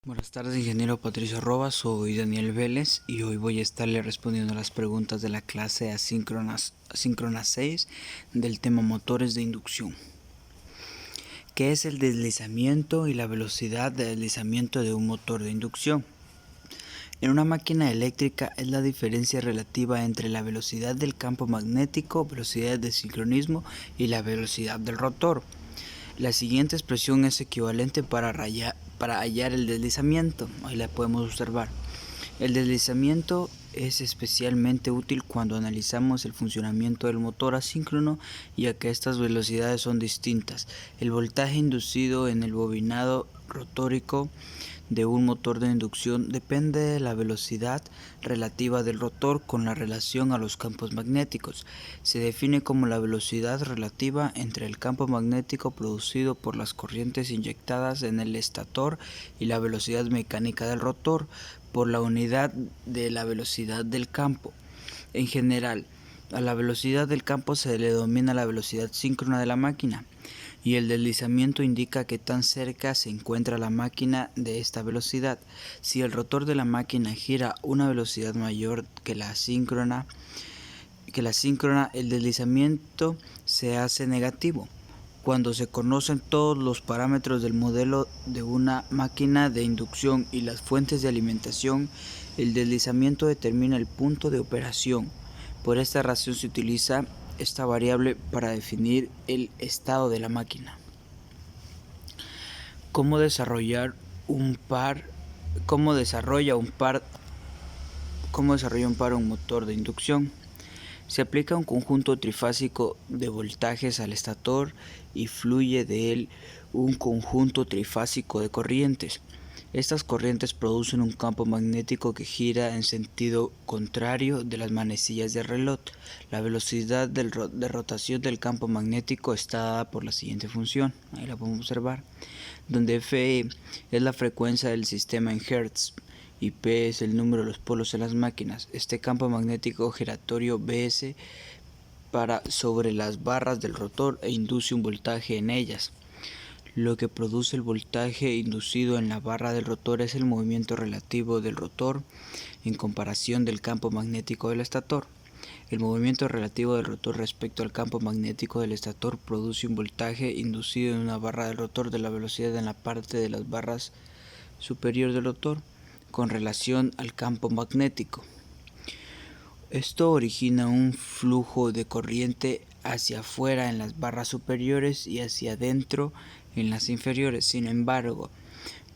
Buenas tardes, ingeniero Patricio Roa, soy Daniel Vélez y hoy voy a estarle respondiendo a las preguntas de la clase asíncronas 6 del tema motores de inducción. ¿Qué es el deslizamiento y la velocidad de deslizamiento de un motor de inducción? En una máquina eléctrica es la diferencia relativa entre la velocidad del campo magnético, velocidad de sincronismo y la velocidad del rotor. La siguiente expresión es equivalente para hallar el deslizamiento. Ahí la podemos observar. El deslizamiento es especialmente útil cuando analizamos el funcionamiento del motor asíncrono, ya que estas velocidades son distintas. El voltaje inducido en el bobinado rotórico de un motor de inducción depende de la velocidad relativa del rotor con la relación a los campos magnéticos. Se define como la velocidad relativa entre el campo magnético producido por las corrientes inyectadas en el estator y la velocidad mecánica del rotor por la unidad de la velocidad del campo. En general, a la velocidad del campo se le denomina la velocidad síncrona de la máquina, y el deslizamiento indica que tan cerca se encuentra la máquina de esta velocidad. Si el rotor de la máquina gira a una velocidad mayor que la síncrona, el deslizamiento se hace negativo. Cuando se conocen todos los parámetros del modelo de una máquina de inducción y las fuentes de alimentación, el deslizamiento determina el punto de operación. Por esta razón se utiliza esta variable para definir el estado de la máquina. ¿Cómo desarrolla un par un motor de inducción? Se aplica un conjunto trifásico de voltajes al estator y fluye de él un conjunto trifásico de corrientes. Estas corrientes producen un campo magnético que gira en sentido contrario de las manecillas del reloj. La velocidad de rotación del campo magnético está dada por la siguiente función, ahí la podemos observar, donde F es la frecuencia del sistema en Hertz y P es el número de los polos en las máquinas. Este campo magnético giratorio Bs para sobre las barras del rotor e induce un voltaje en ellas. Lo que produce el voltaje inducido en la barra del rotor es el movimiento relativo del rotor en comparación del campo magnético del estator. El movimiento relativo del rotor respecto al campo magnético del estator produce un voltaje inducido en una barra del rotor de la velocidad en la parte de las barras superior del rotor con relación al campo magnético. Esto origina un flujo de corriente hacia afuera en las barras superiores y hacia adentro en las inferiores. Sin embargo,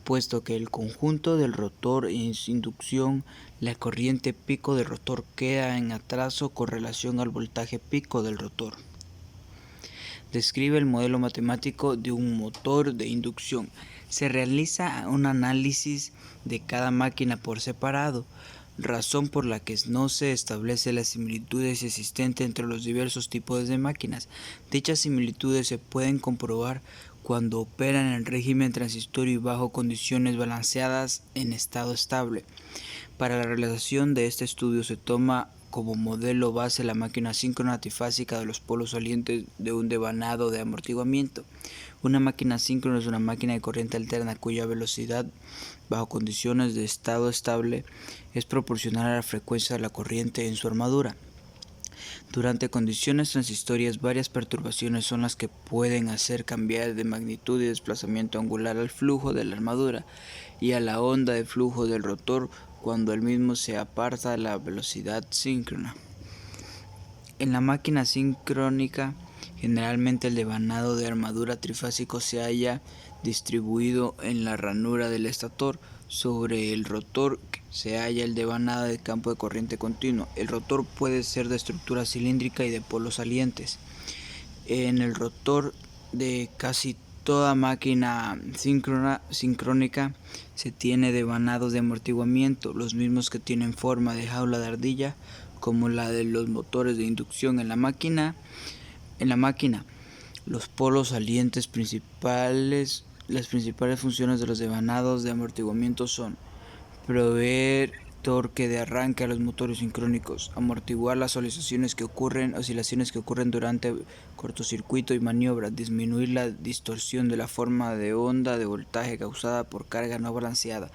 puesto que el conjunto del rotor es inducción, la corriente pico del rotor queda en atraso con relación al voltaje pico del rotor. Describe el modelo matemático de un motor de inducción. Se realiza un análisis de cada máquina por separado, razón por la que no se establece las similitudes existentes entre los diversos tipos de máquinas. Dichas similitudes se pueden comprobar cuando operan en régimen transitorio y bajo condiciones balanceadas en estado estable. Para la realización de este estudio se toma como modelo base la máquina síncrona trifásica de los polos salientes de un devanado de amortiguamiento. Una máquina síncrona es una máquina de corriente alterna cuya velocidad bajo condiciones de estado estable es proporcional a la frecuencia de la corriente en su armadura. Durante condiciones transitorias, varias perturbaciones son las que pueden hacer cambiar de magnitud y desplazamiento angular al flujo de la armadura y a la onda de flujo del rotor cuando el mismo se aparta de la velocidad síncrona. En la máquina sincrónica, generalmente el devanado de armadura trifásico se halla distribuido en la ranura del estator. Sobre el rotor se halla el devanado de campo de corriente continuo. El rotor puede ser de estructura cilíndrica y de polos salientes. En el rotor de casi toda máquina sincrónica se tiene devanados de amortiguamiento, los mismos que tienen forma de jaula de ardilla, como la de los motores de inducción. En la máquina, los polos salientes las principales funciones de los devanados de amortiguamiento son proveer torque de arranque a los motores sincrónicos, amortiguar las oscilaciones que ocurren durante cortocircuito y maniobra, disminuir la distorsión de la forma de onda de voltaje causada por carga no balanceada,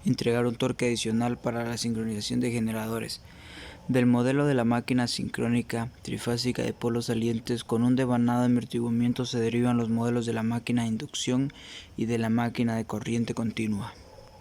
entregar un torque adicional para la sincronización de generadores. Del modelo de la máquina sincrónica trifásica de polos salientes con un devanado de amortiguamiento se derivan los modelos de la máquina de inducción y de la máquina de corriente continua.